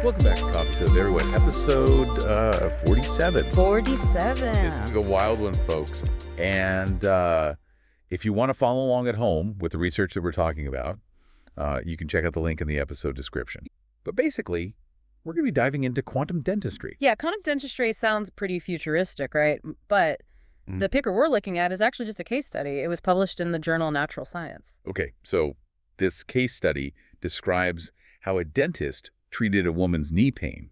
Welcome back to Coffeesodes, everyone. Episode 47. 47. This is a wild one, folks. And if you want to follow along at home with the research that we're talking about, you can check out the link in the episode description. But basically, we're going to be diving into quantum dentistry. Yeah, quantum dentistry sounds pretty futuristic, right? But the paper we're looking at is actually just a case study. It was published in the journal Natural Science. Okay, so this case study describes how a dentist treated a woman's knee pain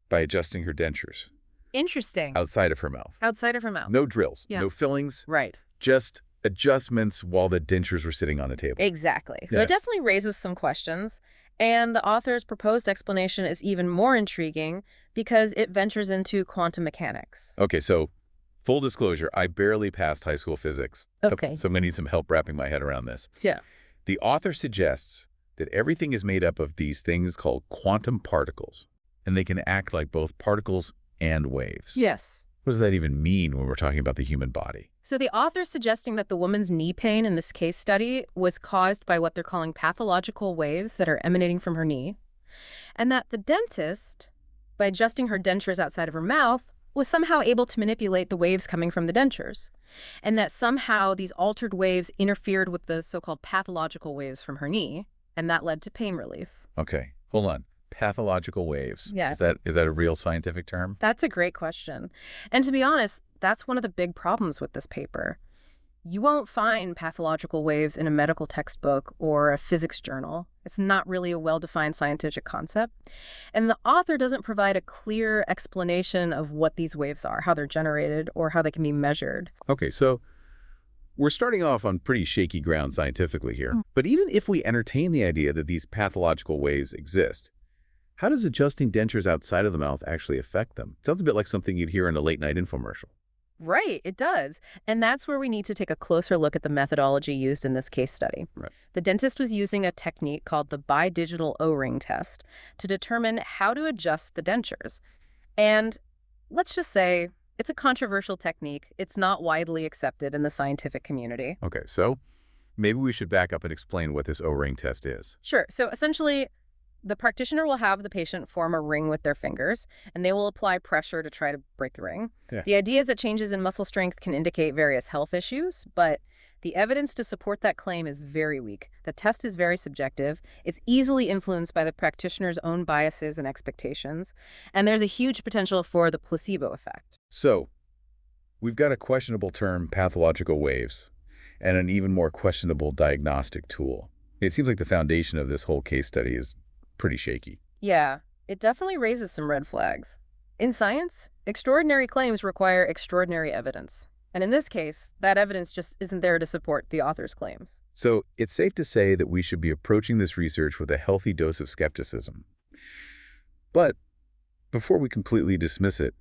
by adjusting her dentures. Interesting. Outside of her mouth. Outside of her mouth. No drills, Yeah. no fillings, Right. just adjustments while the dentures were sitting on a table. Exactly. So Yeah. it definitely raises some questions. And the author's proposed explanation is even more intriguing because it ventures into quantum mechanics. Okay, so full disclosure, I barely passed high school physics. Okay. So I'm going to need some help wrapping my head around this. Yeah. The author suggests that everything is made up of these things called quantum particles, and they can act like both particles and waves. Yes. What does that even mean when we're talking about the human body? So the author's suggesting that the woman's knee pain in this case study was caused by what they're calling pathological waves that are emanating from her knee, and that the dentist, by adjusting her dentures outside of her mouth, was somehow able to manipulate the waves coming from the dentures, and that somehow these altered waves interfered with the so-called pathological waves from her knee, and that led to pain relief. Okay, hold on. Pathological waves. Yeah. Is that a real scientific term? That's a great question. And to be honest, that's one of the big problems with this paper. You won't find pathological waves in a medical textbook or a physics journal. It's not really a well-defined scientific concept. And the author doesn't provide a clear explanation of what these waves are, how they're generated, or how they can be measured. Okay, so we're starting off on pretty shaky ground scientifically here. But even if we entertain the idea that these pathological waves exist, how does adjusting dentures outside of the mouth actually affect them? It sounds a bit like something you'd hear in a late-night infomercial. Right, it does. And that's where we need to take a closer look at the methodology used in this case study. Right. The dentist was using a technique called the bidigital O-ring test to determine how to adjust the dentures. And let's just say it's a controversial technique. It's not widely accepted in the scientific community. Okay, so maybe we should back up and explain what this O-ring test is. Sure. So essentially, the practitioner will have the patient form a ring with their fingers, and they will apply pressure to try to break the ring. Yeah. The idea is that changes in muscle strength can indicate various health issues, but the evidence to support that claim is very weak. The test is very subjective. It's easily influenced by the practitioner's own biases and expectations, and there's a huge potential for the placebo effect. So, we've got a questionable term, pathological waves, and an even more questionable diagnostic tool. It seems like the foundation of this whole case study is pretty shaky. Yeah, it definitely raises some red flags. In science, extraordinary claims require extraordinary evidence. And in this case, that evidence just isn't there to support the author's claims. So it's safe to say that we should be approaching this research with a healthy dose of skepticism. But before we completely dismiss it,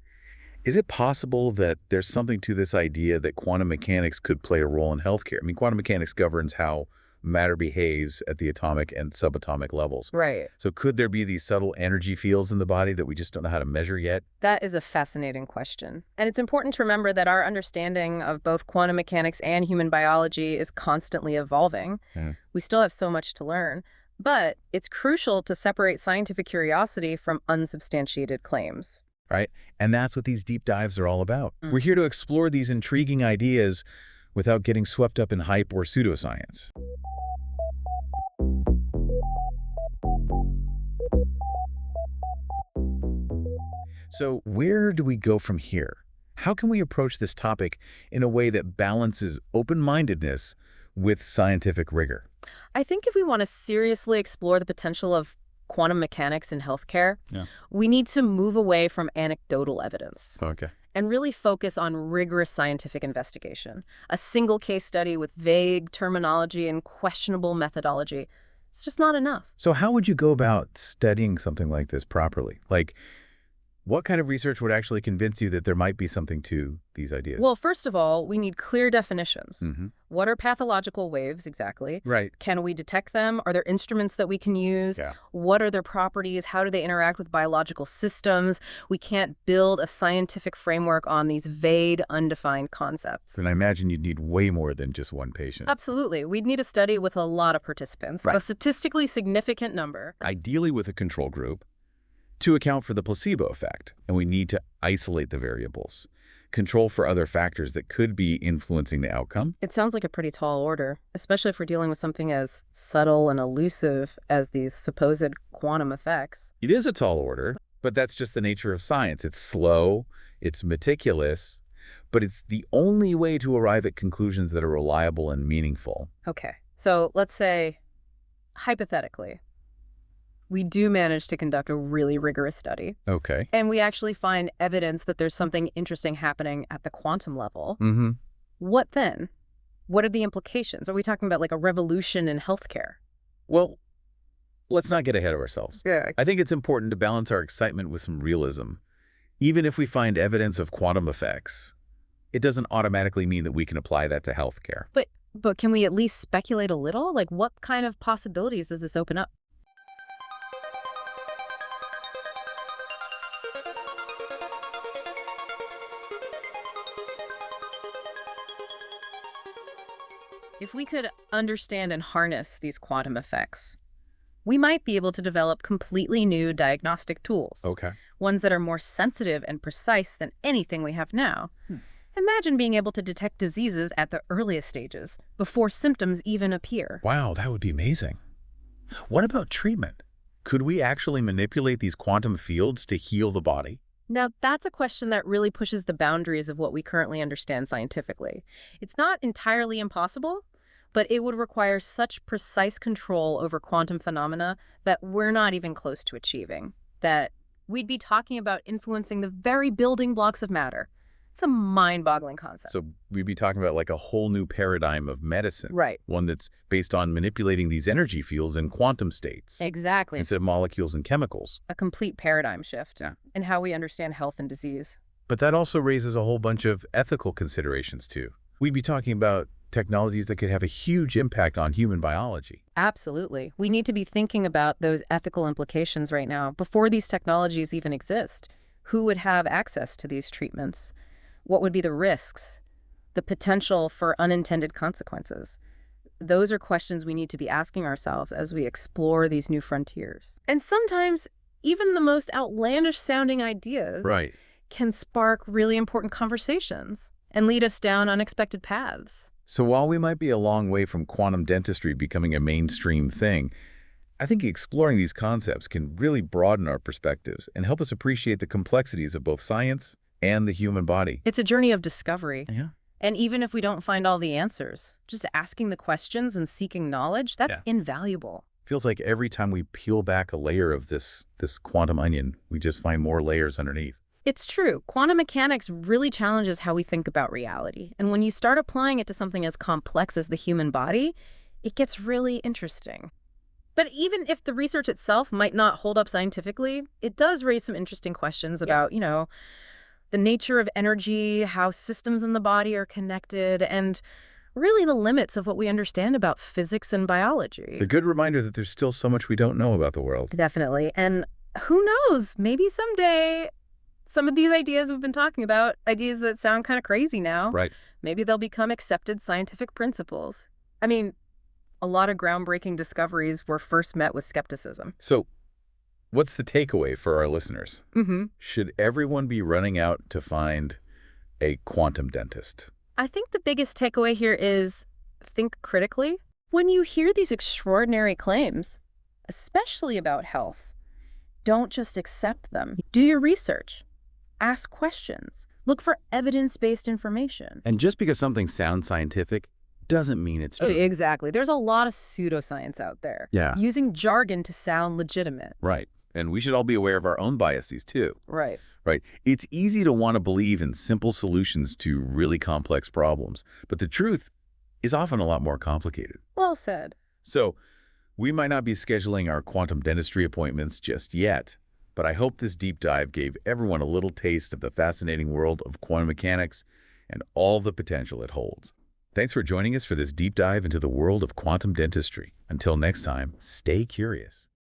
is it possible that there's something to this idea that quantum mechanics could play a role in healthcare? I mean, quantum mechanics governs how matter behaves at the atomic and subatomic levels. Right. So could there be these subtle energy fields in the body that we just don't know how to measure yet? That is a fascinating question. And it's important to remember that our understanding of both quantum mechanics and human biology is constantly evolving. Yeah. We still have so much to learn. But it's crucial to separate scientific curiosity from unsubstantiated claims. Right? And that's what these deep dives are all about. We're here to explore these intriguing ideas without getting swept up in hype or pseudoscience. So where do we go from here? How can we approach this topic in a way that balances open-mindedness with scientific rigor? I think if we want to seriously explore the potential of quantum mechanics in healthcare, we need to move away from anecdotal evidence. Okay. And really focus on rigorous scientific investigation. A single case study with vague terminology and questionable methodology, it's just not enough. So how would you go about studying something like this properly? Like, what kind of research would actually convince you that there might be something to these ideas? Well, first of all, we need clear definitions. Mm-hmm. What are pathological waves exactly? Right. Can we detect them? Are there instruments that we can use? Yeah. What are their properties? How do they interact with biological systems? We can't build a scientific framework on these vague, undefined concepts. And I imagine you'd need way more than just one patient. Absolutely. We'd need a study with a lot of participants, Right. a statistically significant number. Ideally with a control group, to account for the placebo effect, and we need to isolate the variables, control for other factors that could be influencing the outcome. It sounds like a pretty tall order, especially if we're dealing with something as subtle and elusive as these supposed quantum effects. It is a tall order, but that's just the nature of science. It's slow, it's meticulous, but it's the only way to arrive at conclusions that are reliable and meaningful. Okay, so let's say, hypothetically, we do manage to conduct a really rigorous study. Okay. And we actually find evidence that there's something interesting happening at the quantum level. Mm-hmm. What then? What are the implications? Are we talking about like a revolution in healthcare? Well, let's not get ahead of ourselves. Yeah. I think it's important to balance our excitement with some realism. Even if we find evidence of quantum effects, it doesn't automatically mean that we can apply that to healthcare. But can we at least speculate a little? Like, what kind of possibilities does this open up? If we could understand and harness these quantum effects, we might be able to develop completely new diagnostic tools. Okay. Ones that are more sensitive and precise than anything we have now. Imagine being able to detect diseases at the earliest stages, before symptoms even appear. Wow, that would be amazing. What about treatment? Could we actually manipulate these quantum fields to heal the body? Now, that's a question that really pushes the boundaries of what we currently understand scientifically. It's not entirely impossible, but it would require such precise control over quantum phenomena that we're not even close to achieving. That we'd be talking about influencing the very building blocks of matter. It's a mind-boggling concept. So we'd be talking about like a whole new paradigm of medicine. Right. One that's based on manipulating these energy fields in quantum states. Exactly. Instead of molecules and chemicals. A complete paradigm shift. Yeah. In how we understand health and disease. But that also raises a whole bunch of ethical considerations too. We'd be talking about technologies that could have a huge impact on human biology. Absolutely. We need to be thinking about those ethical implications right now before these technologies even exist. Who would have access to these treatments? What would be the risks? The potential for unintended consequences? Those are questions we need to be asking ourselves as we explore these new frontiers. And sometimes even the most outlandish sounding ideas can spark really important conversations and lead us down unexpected paths. So while we might be a long way from quantum dentistry becoming a mainstream thing, I think exploring these concepts can really broaden our perspectives and help us appreciate the complexities of both science and the human body. It's a journey of discovery. Yeah. And even if we don't find all the answers, just asking the questions and seeking knowledge, that's invaluable. Feels like every time we peel back a layer of this quantum onion, we just find more layers underneath. It's true. Quantum mechanics really challenges how we think about reality. And when you start applying it to something as complex as the human body, it gets really interesting. But even if the research itself might not hold up scientifically, it does raise some interesting questions about, the nature of energy, how systems in the body are connected, and really the limits of what we understand about physics and biology. The good reminder that there's still so much we don't know about the world. Definitely. And who knows, maybe someday some of these ideas we've been talking about, ideas that sound kind of crazy now, maybe they'll become accepted scientific principles. I mean, a lot of groundbreaking discoveries were first met with skepticism. So what's the takeaway for our listeners? Should everyone be running out to find a quantum dentist? I think the biggest takeaway here is think critically. When you hear these extraordinary claims, especially about health, don't just accept them. Do your research. Ask questions. Look for evidence-based information. And just because something sounds scientific doesn't mean it's true. Exactly. There's a lot of pseudoscience out there. Yeah. Using jargon to sound legitimate. Right. And we should all be aware of our own biases too. Right. It's easy to want to believe in simple solutions to really complex problems, but the truth is often a lot more complicated. Well said. So we might not be scheduling our quantum dentistry appointments just yet, but I hope this deep dive gave everyone a little taste of the fascinating world of quantum mechanics and all the potential it holds. Thanks for joining us for this deep dive into the world of quantum dentistry. Until next time, stay curious.